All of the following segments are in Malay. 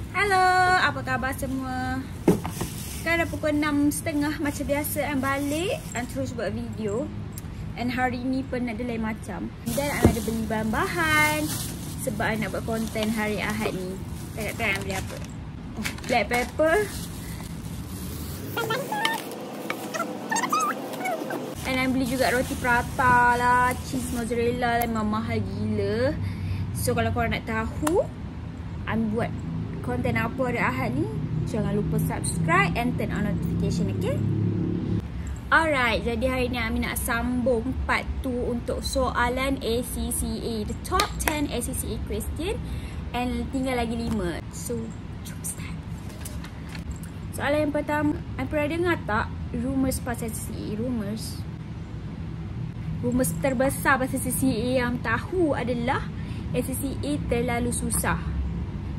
Halo, apa khabar semua? Sekarang dah pukul 6.30 macam biasa and balik and terus buat video. And hari ni pun ada lain macam. Dan ada beli bahan-bahan sebab nak buat konten hari Ahad ni. Tak nak beli apa? Black pepper. And I beli juga roti prata lah, cheese mozzarella lah, memang mahal gila. So kalau korang nak tahu I buat konten apa hari Ahad ni, jangan lupa subscribe and turn on notification, okay? Alright, jadi hari ni Ami nak sambung part 2 untuk soalan ACCA, the top 10 ACCA question, and tinggal lagi 5. So, jom start. Soalan yang pertama, I pernah dengar tak rumours pasal ACCA? Rumours terbesar pasal ACCA yang tahu adalah ACCA terlalu susah.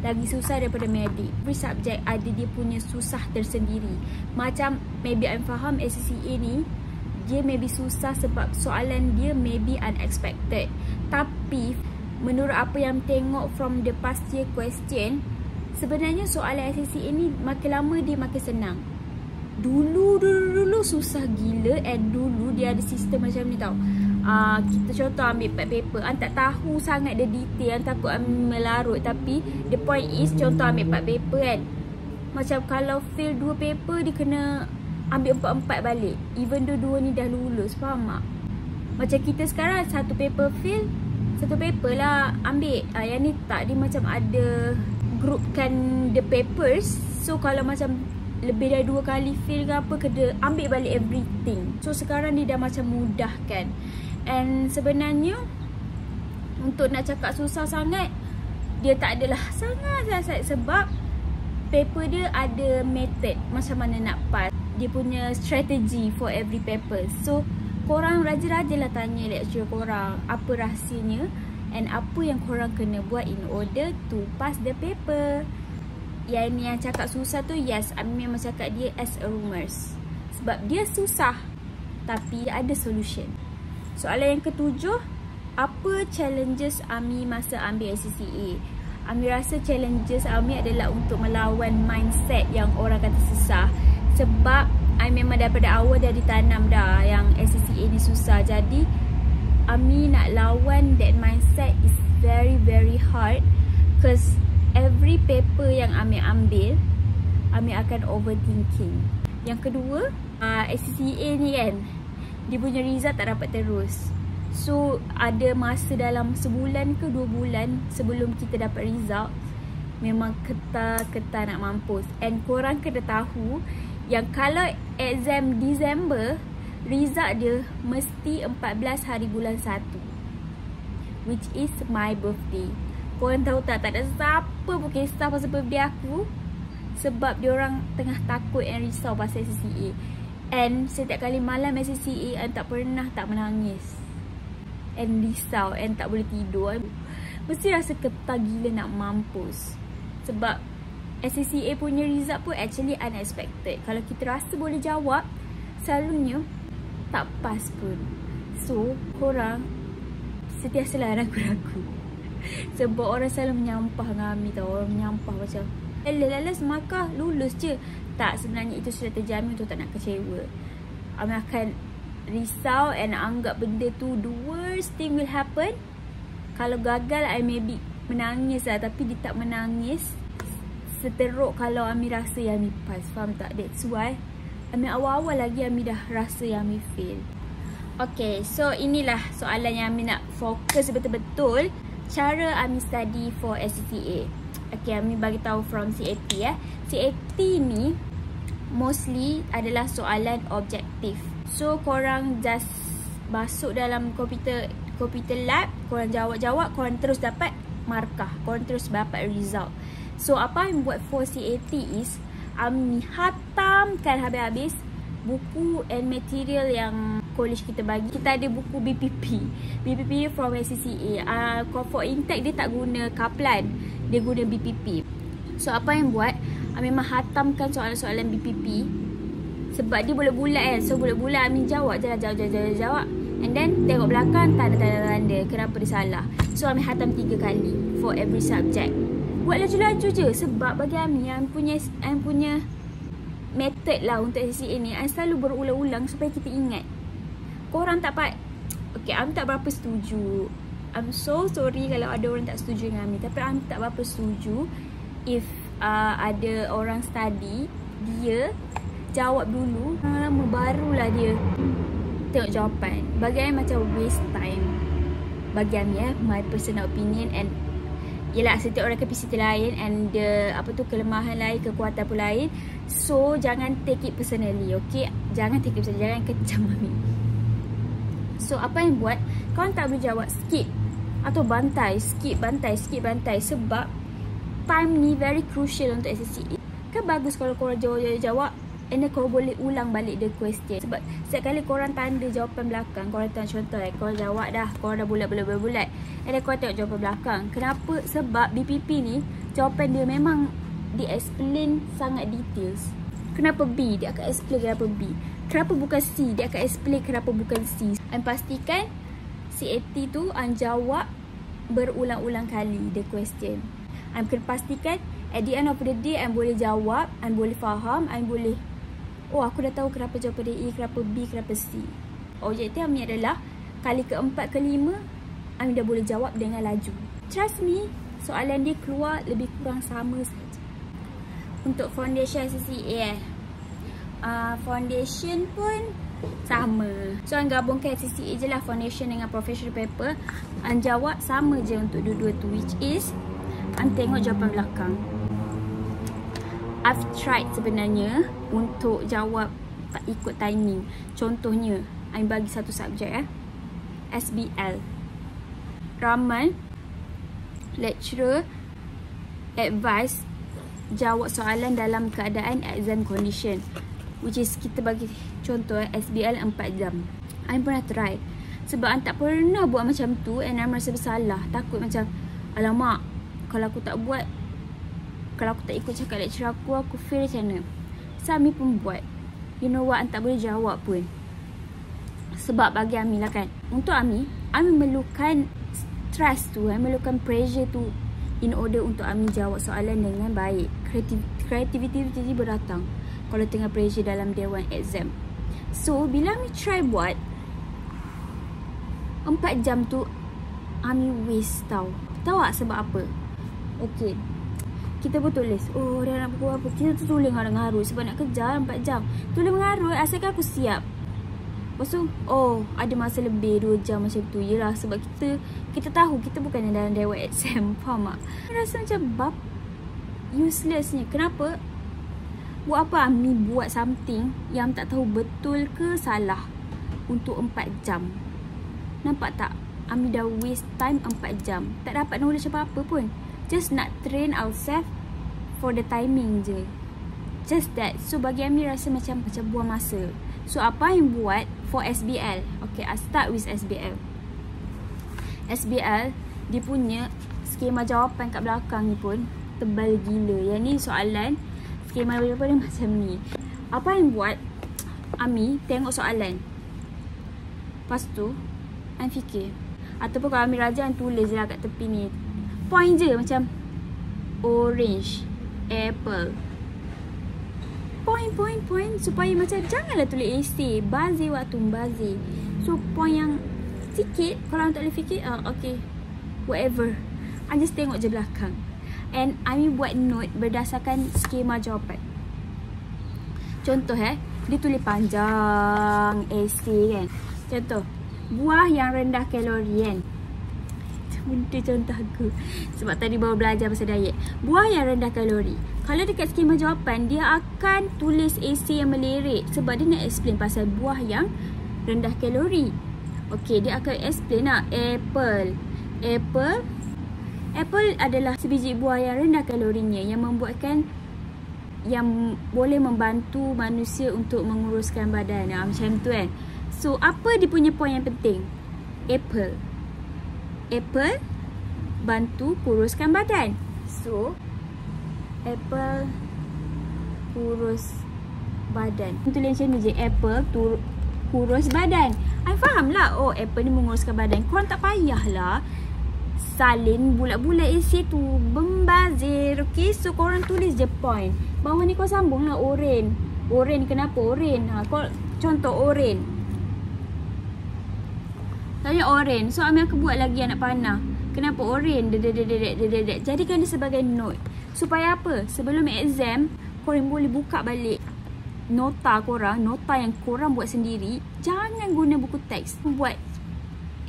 Lagi susah daripada medik. Every subjek ada dia punya susah tersendiri. Macam maybe I'm faham ACCA ni, dia maybe susah sebab soalan dia maybe unexpected. Tapi menurut apa yang tengok from the past year question, sebenarnya soalan ACCA ni makin lama dia makin senang. Dulu susah gila, and dulu dia ada sistem macam ni tau. Kita contoh ambil paper, tak tahu sangat dia detail, takut melarut. Tapi the point is, contoh ambil paper kan, macam kalau fail 2 paper, dia kena ambil 4 balik, even though 2 ni dah lulus. Faham tak? Macam kita sekarang 1 paper fail, 1 paper lah ambil. Yang ni tak, dia macam ada groupkan the papers. So kalau macam lebih dari 2 kali fail ke apa, kena ambil balik everything. So sekarang ni dah macam mudah kan. And sebenarnya untuk nak cakap susah sangat, dia tak adalah sangat sebab paper dia ada method macam mana nak pass. Dia punya strategi for every paper. So korang rajin-rajin lah tanya lecturer korang apa rahsianya and apa yang korang kena buat in order to pass the paper. Yang ni yang cakap susah tu, yes, Ami memang cakap dia as a rumours. Sebab dia susah tapi ada solution. Soalan yang ke-7, apa challenges Ami masa ambil ACCA? Ami rasa challenges Ami adalah untuk melawan mindset yang orang kata susah. Sebab Ami memang daripada awal dah ditanam dah yang ACCA ni susah. Jadi Ami nak lawan that mindset is very very hard. Cause every paper yang Ami ambil, Ami akan overthinking. Yang kedua, ACCA ni kan, dia punya result tak dapat terus. So ada masa dalam sebulan ke 2 bulan sebelum kita dapat result, memang ketar nak mampus. And korang kena tahu yang kalau exam Disember, result dia mesti 14 hari bulan 1, which is my birthday. Korang tahu tak ada siapa pun kisah pasal birthday aku, sebab diorang tengah takut and risau pasal ACCA. And setiap kali malam ACCA, and tak pernah tak menangis and risau and tak boleh tidur. Mesti rasa ketar gila nak mampus. Sebab ACCA punya result pun actually unexpected. Kalau kita rasa boleh jawab, selalunya tak pass pun. So korang sentiasalah ragu-ragu. Sebab orang selalu menyampah dengan Ami tau. Orang menyampah macam Lala semakah lulus je. Tak, sebenarnya itu sudah terjamin untuk tak nak kecewa. Ami akan risau and anggap benda tu the worst thing will happen. Kalau gagal, I maybe menangis lah. Tapi dia tak menangis seteruk kalau Ami rasa yang Ami pass. Faham tak? That's why Ami awal-awal lagi Ami dah rasa yang Ami fail. Okay, so inilah soalan yang Ami nak fokus betul-betul. Cara Ami study for ACCA. Okay, Ami bagi tahu from CAT ya. CAT ni mostly adalah soalan objektif. So korang just masuk dalam komputer lab, korang jawab-jawab, korang terus dapat markah, korang terus dapat result. So apa yang buat for CAT is Ami hatamkan habis-habis buku and material yang college kita bagi. Kita ada buku BPP from ACCA. For intake dia tak guna Kaplan, dia guna BPP. So apa yang buat, memang hatamkan soalan-soalan BPP. Sebab dia bulat-bulat kan. So bulat-bulat Ami jawab. And then tengok belakang, tanda-tanda kenapa dia salah. So Ami hatam 3 kali for every subject, Buat laju-laju je. Sebab bagi Ami, Ami punya method lah untuk SCCA ni, Ami selalu berulang-ulang supaya kita ingat. Korang tak okay, Ami tak berapa setuju. I'm so sorry kalau ada orang tak setuju dengan Ami. Tapi Ami tak berapa setuju if ada orang study, dia jawab dulu, lama barulah dia tengok jawapan. Bagi Ami macam waste time. Bagi Ami my personal opinion. And yelah, setiap orang kapasiti lain and kelemahan lain, kekuatan pun lain. So jangan take it personally, okay? Jangan take it personally, jangan kecam Ami. So apa yang buat korang tak boleh jawab, skip atau bantai, skip bantai. Sebab time ni very crucial untuk SCCA. Kan bagus kalau korang jawab and then korang boleh ulang balik the question. Sebab setiap kali korang tanda jawapan belakang, korang tengok contoh korang jawab dah, korang dah bulat and then korang tengok jawapan belakang. Kenapa? Sebab BPP ni jawapan dia memang di-explain sangat details. Kenapa B? Dia akan explain kenapa B. Kenapa bukan C? Dia akan explain kenapa bukan C. And pastikan CAT tu jawab berulang-ulang kali the question. Kena pastikan at the end of the day boleh jawab, boleh faham, boleh, oh aku dah tahu kenapa jawapan dia A, kenapa B, kenapa C. Objektif Ami adalah kali keempat, kelima Ami dah boleh jawab dengan laju. Trust me, soalan dia keluar lebih kurang sama saja. Untuk foundation SCCA foundation pun sama. So gabungkan SCCA je lah, foundation dengan professional paper. Jawab sama je untuk dua-dua tu, which is tengok jawapan belakang. I've tried sebenarnya untuk jawab tak ikut timing. Contohnya, I bagi satu subjek SBL. Ramai lecturer advice jawab soalan dalam keadaan exam condition, which is kita bagi contoh SBL 4 jam. I pernah try. Sebab I tak pernah buat macam tu and I merasa bersalah. Takut macam, alamak, kalau aku tak buat, kalau aku tak ikut cakap lecturer aku fail macam mana. So Ami pun buat. You know what, I tak boleh jawab pun. Sebab bagi Ami lah kan, untuk Ami memerlukan stress tu, memerlukan pressure tu in order untuk Ami jawab soalan dengan baik. Kreativiti jadi berdatang kalau tengah pressure dalam dewan exam. So bila Ami try buat 4 jam tu, Ami waste tau. Tahu tak sebab apa? Okay, kita pun tulis, oh dia nak buat apa, kita tu tulis ngarut-ngarut sebab nak kejar 4 jam. Tulis mengarut asalkan aku siap. Lepas tu, oh ada masa lebih 2 jam macam tu. Yelah, sebab kita tahu kita bukan dalam dewan exam. Faham tak? Rasa macam bab uselessnya. Kenapa? Buat apa Ami buat something yang tak tahu betul ke salah untuk 4 jam. Nampak tak? Ami dah waste time 4 jam. Tak dapat knowledge apa-apa pun. Just nak train ourselves for the timing je. Just that. So bagi Ami rasa macam buang masa. So apa yang buat for SBL? Okay, I start with SBL. SBL, dia punya skema jawapan kat belakang ni pun tebal gila. Yang ni soalan, skema jawapan dia macam ni. Apa yang buat Ami tengok soalan, lepas tu Ami fikir, ataupun kalau Ami Raja tulis je lah kat tepi ni, point je macam orange, apple, point supaya macam janganlah tulis essay, bazir waktu membazir. So point yang sikit, kalau tak boleh fikir, okay, whatever, I just tengok je belakang. And Ami buat note berdasarkan skema jawapan. Contoh dia tulis panjang essay kan. Contoh, buah yang rendah kalori kan. Benda contoh aku, sebab tadi baru belajar pasal diet. Buah yang rendah kalori, kalau dekat skema jawapan, dia akan tulis essay yang melirik. Sebab dia nak explain pasal buah yang rendah kalori. Okay, dia akan explain lah. Apple adalah sebiji buah yang rendah kalorinya, yang membuatkan, yang boleh membantu manusia untuk menguruskan badan. Macam tu kan. So apa dia punya point yang penting? Apple bantu kuruskan badan. So apple kurus badan. Tulis macam ni je, apple kurus badan. I faham lah, oh apple ni menguruskan badan. Korang tak payahlah salin bulat-bulat isi tu, membazir okay? So korang tulis je point. Bawah ni kau sambung lah oren. Oren kenapa oren? Contoh oren. Tanya oren. So Ami akan buat lagi anak panah. Kenapa oren? Jadikan dia sebagai note. Supaya apa? Sebelum exam, korang boleh buka balik nota korang, nota yang korang buat sendiri. Jangan guna buku teks.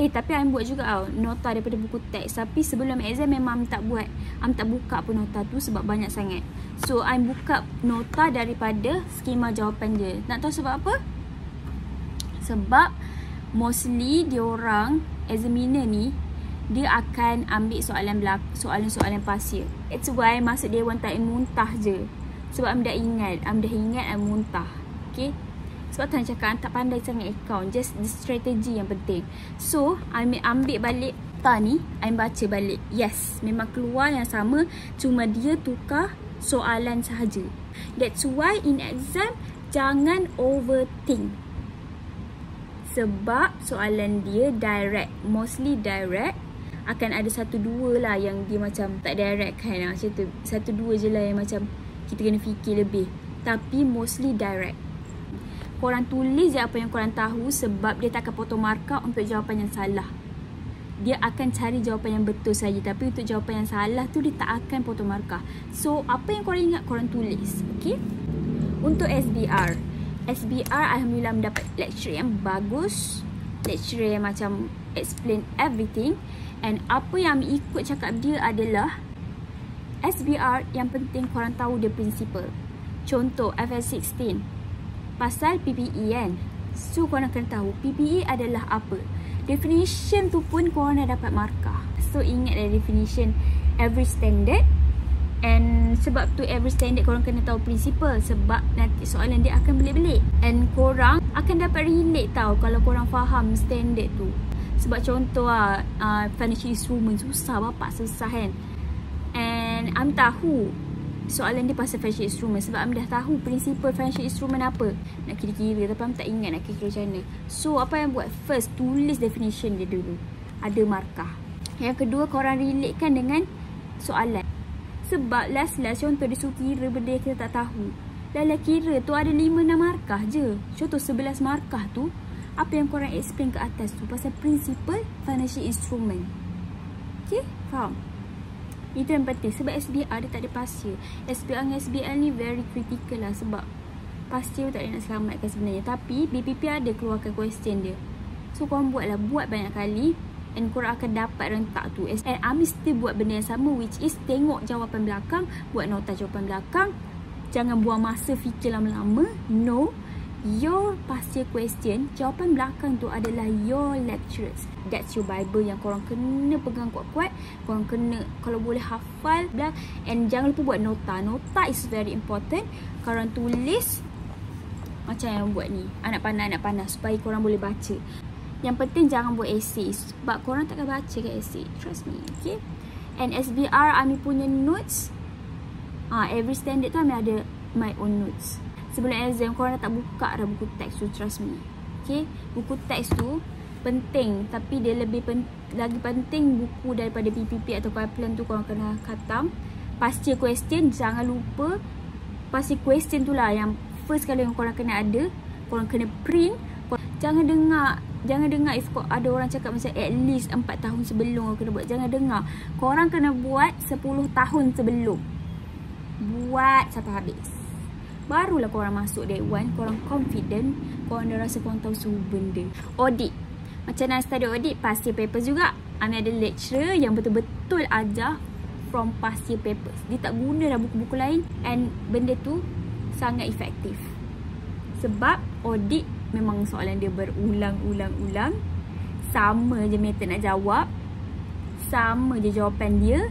Tapi Am buat juga nota daripada buku teks. Tapi sebelum exam memang Am tak buat. Am tak buka pun nota tu sebab banyak sangat. So Am buka nota daripada skema jawapan je. Nak tahu sebab apa? Sebab mostly diorang examiner ni, dia akan ambil soalan-soalan pasir. It's why masuk Dewan tak muntah je. Sebab Am dah ingat, Am muntah. Okay? Sebab tu Am cakap Am tak pandai sangat account. Just the strategy yang penting. So, Am ambil balik nota ni, Am baca balik. Yes, memang keluar yang sama. Cuma dia tukar soalan sahaja. That's why in exam, jangan overthink. Sebab soalan dia direct. Mostly direct. Akan ada 1-2 lah yang dia macam tak direct kan. Macam tu. 1-2 je lah yang macam kita kena fikir lebih. Tapi mostly direct. Korang tulis je apa yang korang tahu. Sebab dia tak akan potong markah untuk jawapan yang salah. Dia akan cari jawapan yang betul saja. Tapi untuk jawapan yang salah tu, dia tak akan potong markah. So apa yang korang ingat, korang tulis. Okay. Untuk SBR, Alhamdulillah mendapat lecturer yang bagus. Lecturer yang macam explain everything. And apa yang ikut cakap dia adalah SBR yang penting korang tahu dia prinsipal. Contoh FS16 pasal PPE kan. So korang akan tahu PPE adalah apa. Definition tu pun korang dah dapat markah. So ingat definition every standard. And sebab tu every standard korang kena tahu prinsipal. Sebab nanti soalan dia akan belik-belik. And korang akan dapat relate tau kalau korang faham standard tu. Sebab contoh financial instrument susah bapak, susah kan. And Am tahu soalan dia pasal financial instrument. Sebab Am dah tahu prinsipal financial instrument apa. Nak kira-kira tapi Am tak ingat nak kira macam mana. So apa yang buat? First, tulis definition dia dulu. Ada markah. Yang kedua, korang relatekan dengan soalan. Sebab last contoh dia suruh kira benda yang kita tak tahu. Lala kira tu ada 5-6 markah je. Contoh 11 markah tu, apa yang korang explain ke atas tu pasal principle financial instrument. Okay, faham? Itu yang penting. Sebab SBR dia tak ada pasir. SBR dengan SBL ni very critical lah. Sebab pasir tak ada nak selamatkan sebenarnya. Tapi BPP ada keluarkan question dia. So korang buat banyak kali. And korang akan dapat rentak tu. And Ami still buat benda yang sama, which is tengok jawapan belakang, buat nota jawapan belakang. Jangan buang masa fikir lama-lama. No. Your past year question, jawapan belakang tu adalah your lecturers. That's your Bible yang korang kena pegang kuat-kuat. Korang kena kalau boleh hafal. And jangan lupa buat nota. Nota is very important. Korang tulis macam yang buat ni, anak panah supaya korang boleh baca. Yang penting jangan buat essay. Sebab korang takkan baca ke essay. Trust me. Okay. And SBR Ami punya notes, every standard tu Ami ada my own notes. Sebelum exam korang dah tak buka dah buku teks tu. Trust me. Okay. Buku teks tu penting. Tapi dia lagi penting buku daripada PPP atau Kaplan tu korang kena khatam. Past year question jangan lupa. Past year question tu lah yang first kali yang korang kena ada. Korang kena print. Jangan dengar if ada orang cakap macam at least 4 tahun sebelum korang kena buat. Jangan dengar. Korang kena buat 10 tahun sebelum. Buat sampai habis. Barulah korang masuk day one. Korang confident. Korang dah rasa korang tahu semua benda. Audit. Macam nak study audit, past year papers juga. Ami ada lecturer yang betul-betul ajar from past year papers. Dia tak guna dah buku-buku lain. And benda tu sangat efektif. Sebab audit memang soalan dia berulang-ulang-ulang. Sama je method nak jawab. Sama je jawapan dia.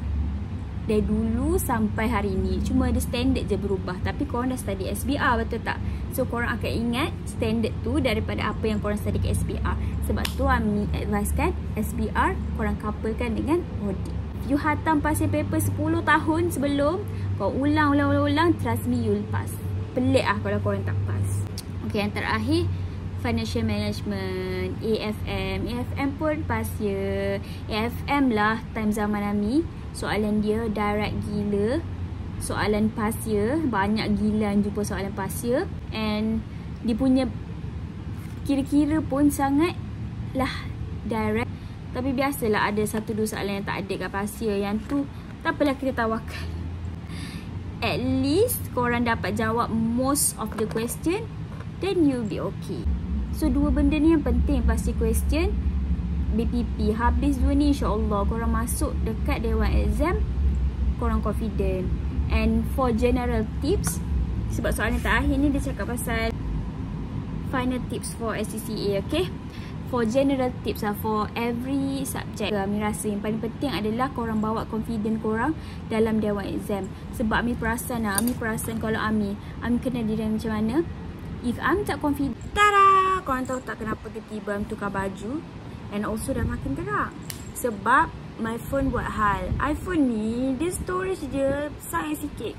Dari dulu sampai hari ni. Cuma ada standard je berubah. Tapi korang dah study SBR, betul tak? So korang akan ingat standard tu daripada apa yang korang study ke SBR. Sebab tu Ami advise kan SBR korang couplekan dengan audit. You hantam past year paper 10 tahun sebelum, kau ulang. Trust me, you'll pass. Pelik lah kalau korang tak pass. Okay, yang terakhir Financial Management, AFM. AFM pun past year. AFM lah time zaman Ami. Soalan dia direct gila. soalan past year. Banyak gila jumpa soalan past year. And dia punya kira-kira pun sangat lah direct. Tapi biasalah ada 1-2 soalan yang tak ada kat past year. Yang tu tak apalah, kita tawakal. At least korang dapat jawab most of the question, then you'll be okay. So 2 benda ni yang penting pasti question. BPP habis 2 ni, insyaAllah korang masuk dekat Dewan Exam, korang confident. And for general tips, sebab soalan terakhir ni dia cakap pasal final tips for SCCA, okay? For general tips lah, for every subject, Ami rasa yang paling penting adalah korang bawa confident korang dalam Dewan Exam. Sebab Ami perasan lah, Ami perasan kalau Ami kenal diri macam mana. If Ami tak confident, tada! Korang tahu tak kenapa tiba-tiba Ami tukar baju? And also dah makin terang. Sebab my phone buat hal. iPhone ni, dia storage dia sangat sikit.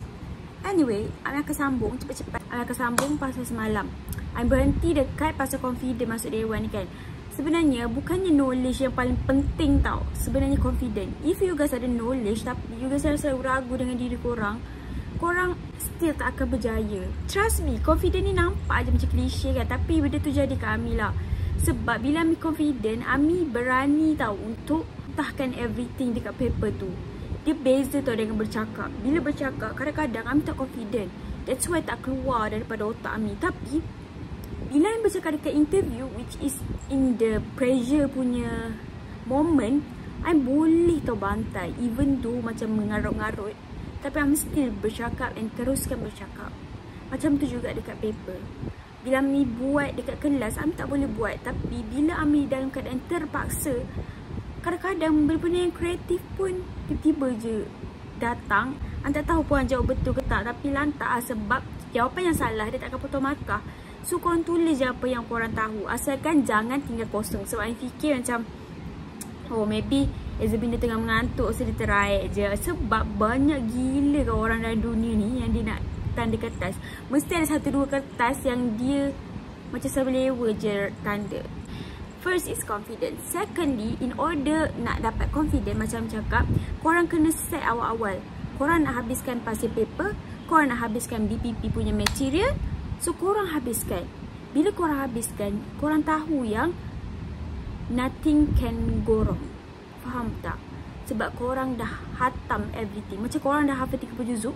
Anyway, Ami akan sambung cepat-cepat. Ami akan sambung pasal semalam. Ami berhenti dekat pasal confident masuk Dewan ni kan. Sebenarnya bukannya knowledge yang paling penting tau. Sebenarnya confident. If you guys ada knowledge tapi you guys selalu ragu dengan diri korang, korang still tak akan berjaya. Trust me, confident ni nampak je macam klise kan, tapi benda tu jadi kat Ami lah. Sebab bila Ami confident, Ami berani tau untuk letakkan everything dekat paper tu. Dia beza tau dengan bercakap. Bila bercakap, kadang-kadang Ami tak confident. That's why tak keluar daripada otak Ami. Tapi bila Ami bercakap dekat interview, which is in the pressure punya moment, Ami boleh tau bantai. Even though macam mengarut-ngarut, tapi Ami still bercakap and teruskan bercakap. Macam tu juga dekat paper. Bila Ami buat dekat kelas, Ami tak boleh buat. Tapi bila Ami dalam keadaan terpaksa, kadang-kadang benda-benda yang kreatif pun tiba-tiba je datang. Ami tak tahu korang jawab betul ke tak, tapi lantak sebab jawapan yang salah dia tak akan potong markah. So korang tulis je apa yang korang tahu, asalkan jangan tinggal kosong. Sebab Ami fikir macam, oh maybe Azabina tengah mengantuk, so dia teraik je. Sebab banyak gila ke orang dalam dunia ni yang dia nak tanda kertas. Mesti ada 1-2 kertas yang dia macam selewa je tanda. First is confidence. Secondly, in order nak dapat confident, macam cakap, korang kena set awal-awal. Korang nak habiskan pasir paper, korang nak habiskan BPP punya material. So korang habiskan. Bila korang habiskan, korang tahu yang nothing can go wrong. Faham tak? Sebab korang dah hatam everything. Macam korang dah hafal 30 juzuk,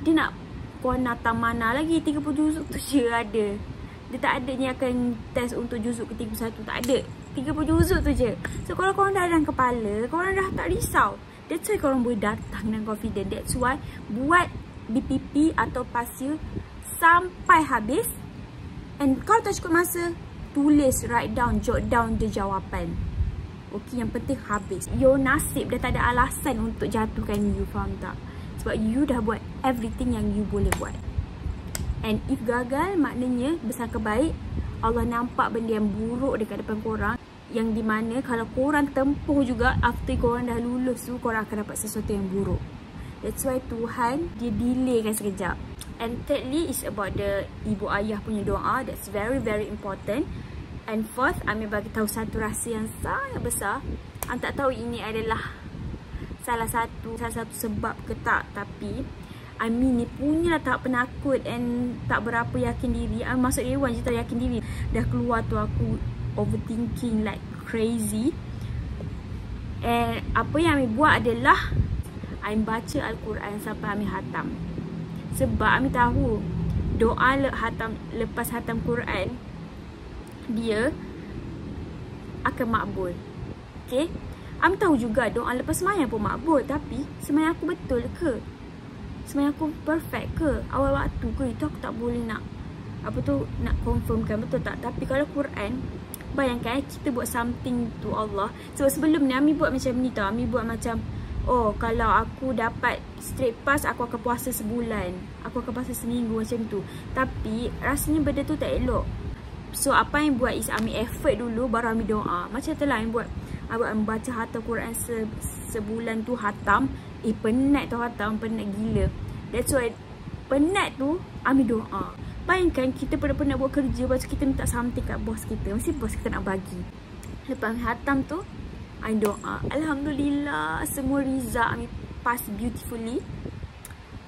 dia nak korang hatam mana lagi? 30 juzuk tu je ada. Dia tak ada ni akan test untuk juzuk ke 31. Tak ada. 30 juzuk tu je. So kalau korang dah dalam kepala, korang dah tak risau. That's why korang boleh datang dengan confident. That's why buat BPP atau pasir sampai habis. And kalau tak cukup masa, tulis, write down, jot down the jawapan. Okay, yang penting habis. Your nasib dah tak ada alasan untuk jatuhkan you, faham tak? Sebab you dah buat everything yang you boleh buat. And if gagal, maknanya bersangka baik, Allah nampak benda yang buruk dekat depan korang, yang di mana kalau korang tempuh juga, after korang dah lulus tu, korang akan dapat sesuatu yang buruk. That's why Tuhan dia delaykan sekejap. And thirdly is about the ibu ayah punya doa. That's very very important. And fourth, Ami bagi tahu satu rahsia yang sangat besar. Ami tak tahu ini adalah salah satu sebab ke tak, tapi Ami ni punya tahap penakut and tak berapa yakin diri. Ami masuk Dewan je tak yakin diri. Dah keluar tu aku overthinking like crazy. And apa yang Ami buat adalah Ami baca Al-Quran sampai Ami hatam. Sebab Ami tahu doa lepas hatam Quran dia akan makbul. Okay, Ami tahu juga doa lepas sembahyang pun makbul. Tapi sembahyang aku betul ke? Sembahyang aku perfect ke? Awal waktu ke? Itu aku tak boleh nak nak confirmkan betul tak. Tapi kalau Quran, bayangkan kita buat something to Allah. Sebab sebelum ni Ami buat macam ni tau. Ami buat macam, oh kalau aku dapat straight pass, aku akan puasa sebulan, aku akan puasa seminggu, macam tu. Tapi rasanya benda tu tak elok. So apa yang buat is Ami effort dulu, baru Ami doa. Macam tu lah yang buat. Ami baca hatam Quran sebulan tu hatam. Penat tu hatam, penat gila. That's why penat tu Ami doa. Bayangkan kita penat-penat buat kerja, lepas kita minta something kat bos kita, mesti bos kita nak bagi. Lepas Ami hatam tu, Ami doa, Alhamdulillah semua result Ami pass beautifully.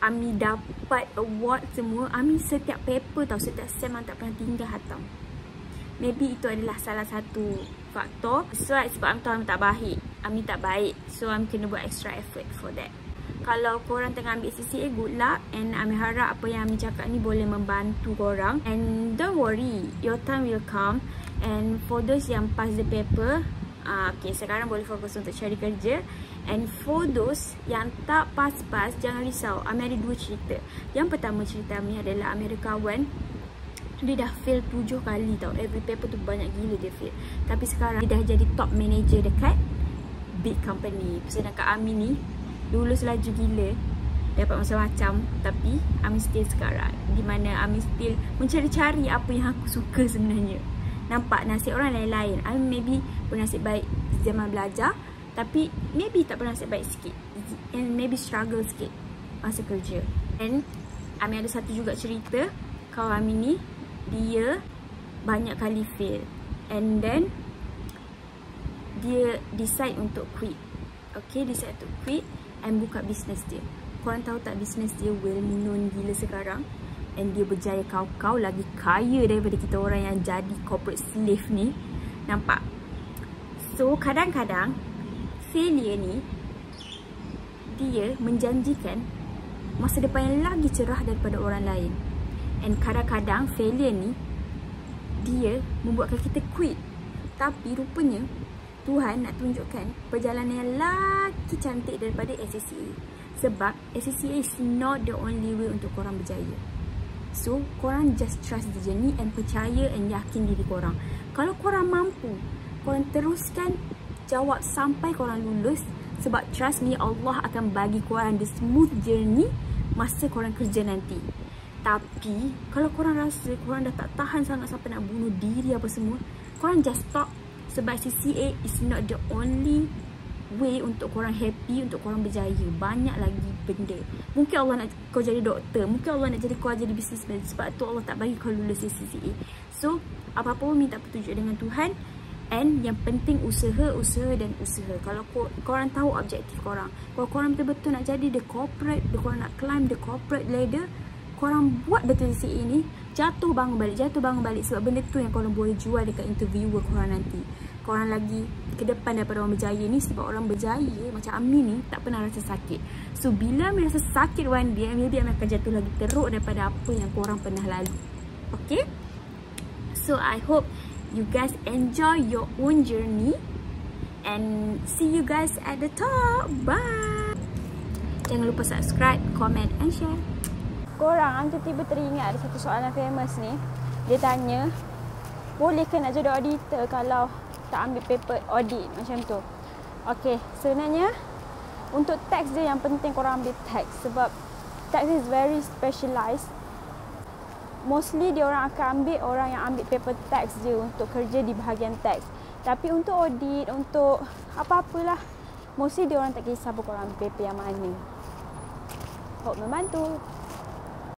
Ami dapat award semua, Ami setiap paper tau, setiap sem Ami tak pernah tinggal hantar. Maybe itu adalah salah satu faktor. Sebab Ami tahu Ami tak baik. Ami tak baik. So Ami kena buat extra effort for that. Kalau korang tengah ambil CCA, good luck. And Ami harap apa yang Ami cakap ni boleh membantu korang. And don't worry, your time will come. And for those yang pass the paper, okay, sekarang boleh fokus untuk cari kerja. And for those yang tak pass-pass, jangan risau. Ami ada 2 cerita. Yang pertama cerita Ami adalah Ami ada kawan, dia dah fail 7 kali tau. Every paper tu banyak gila dia fail. Tapi sekarang dia dah jadi top manager dekat big company. Sedangkan Ami ni lulus laju gila, dapat macam-macam, tapi Ami still sekarang di mana Ami still mencari-cari apa yang aku suka sebenarnya. Nampak nasib orang lain-lain. Ami maybe bernasib baik zaman belajar, tapi maybe tak bernasib baik sikit, and maybe struggle sikit masa kerja. And Ami ada satu juga cerita, kawan Ami ni dia banyak kali fail, and then dia decide untuk quit. Okay, decide to quit and buka bisnes dia. Korang tahu tak bisnes dia well known gila sekarang, and dia berjaya kau lagi kaya daripada kita orang yang jadi corporate slave ni. Nampak? So kadang-kadang failure ni dia menjanjikan masa depan yang lagi cerah daripada orang lain. And kadang-kadang failure ni dia membuatkan kita quit. Tapi rupanya Tuhan nak tunjukkan perjalanan yang lagi cantik daripada SCCA. Sebab SCCA is not the only way untuk korang berjaya. So, korang just trust the journey and percaya and yakin diri korang. Kalau korang mampu, korang teruskan jawab sampai korang lulus. Sebab trust me, Allah akan bagi korang the smooth journey masa korang kerja nanti. Tapi, kalau korang rasa korang dah tak tahan sangat sampai nak bunuh diri apa semua, korang just stop. Sebab CCA is not the only way untuk korang happy, untuk korang berjaya. Banyak lagi benda. Mungkin Allah nak kau jadi doktor, mungkin Allah nak jadi kau jadi businessman. Sebab tu Allah tak bagi kau lulus CCA. So, apa-apa pun minta petunjuk dengan Tuhan. And yang penting usaha dan usaha. Kalau korang tahu objektif korang, kalau korang betul-betul nak jadi the corporate, korang nak climb the corporate ladder, korang buat betul CCA ni, jatuh bangun balik. Sebab benda tu yang korang boleh jual dekat interviewer korang nanti. Korang lagi ke depan daripada orang berjaya ni. Sebab orang berjaya macam Ami ni tak pernah rasa sakit. So bila Ami rasa sakit one day, maybe Ami akan jatuh lagi teruk daripada apa yang korang pernah lalu. Okay, so I hope you guys enjoy your own journey, and see you guys at the top. Bye. Jangan lupa subscribe, comment and share. Korang, Ami tiba teringat ada satu soalan famous ni. Dia tanya, boleh ke nak jadi auditor kalau tak ambil paper audit macam tu? Okay, sebenarnya untuk tax dia yang penting korang ambil tax. Sebab tax is very specialized. Mostly dia orang akan ambil orang yang ambil paper tax je untuk kerja di bahagian tax. Tapi untuk audit, untuk apa-apalah, mostly dia orang tak kisah pun korang ambil paper yang mana. Hope membantu.